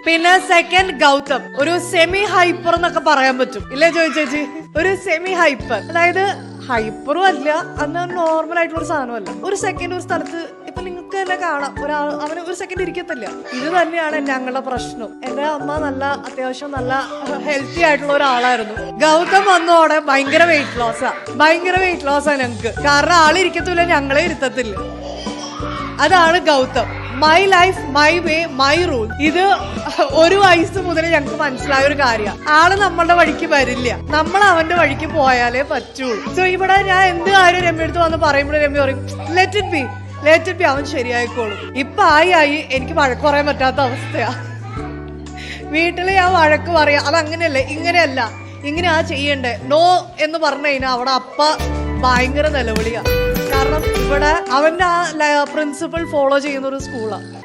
പിന്നെ സെക്കൻഡ് ഗൗതം, ഒരു semi hyper എന്നൊക്കെ പറയാൻ പറ്റും ഇല്ലേ ജോയി ചേച്ചി? ഒരു സെമി ഹൈപ്പർ, അതായത് ഹൈപ്പറും അല്ല അന്ന് നോർമൽ ആയിട്ടുള്ള ഒരു സാധനമല്ല. ഒരു സെക്കൻഡ് ഒരു സ്ഥലത്ത് ഇപ്പൊ നിങ്ങൾക്ക് തന്നെ കാണാം, അവന് ഒരു സെക്കൻഡ് ഇരിക്കത്തില്ല. ഇത് തന്നെയാണ് ഞങ്ങളുടെ പ്രശ്നം. എന്റെ അമ്മ അത്യാവശ്യം നല്ല ഹെൽത്തി ആയിട്ടുള്ള ഒരാളായിരുന്നു. ഗൗതം വന്നോടെ ഭയങ്കര വെയിറ്റ് ലോസാ ഞങ്ങക്ക്. കാരണം ആളിരിക്കത്തില്ല, ഞങ്ങളെ ഇരുത്തത്തില്ല. അതാണ് Gautam. My life my way my rule. ഇത് ഒരു വയസ്സ് മുതൽ ഞങ്ങൾക്ക് മനസ്സിലായ ഒരു കാര്യമാണ്. ആള് നമ്മളുടെ വഴിക്ക് വരില്ല, നമ്മൾ അവന്റെ വഴിക്ക് പോയാലേ പറ്റുള്ളൂ. സോ ഇവിടെ ഞാൻ എന്ത് കാര്യം രമ്യ അടുത്ത് വന്ന് പറയുമ്പോഴും രമ്യ പറയും ലെറ്റ് ഇറ്റ് ബി, അവൻ ശരിയായിക്കോളും. ഇപ്പൊ ആയി എനിക്ക് വഴക്ക് പറയാൻ പറ്റാത്ത അവസ്ഥയാ. വീട്ടില് ഞാൻ വഴക്ക് പറയാം, അതങ്ങനെയല്ലേ ഇങ്ങനെയല്ല ഇങ്ങനെയാ ചെയ്യണ്ടേ, നോ എന്ന് പറഞ്ഞു കഴിഞ്ഞാൽ അവിടെ അപ്പ ഭയങ്കര നിലവിളിയാ. കാരണം ഇവിടെ അവന്റെ ആ പ്രിൻസിപ്പൽ ഫോളോ ചെയ്യുന്ന ഒരു സ്കൂളാണ്.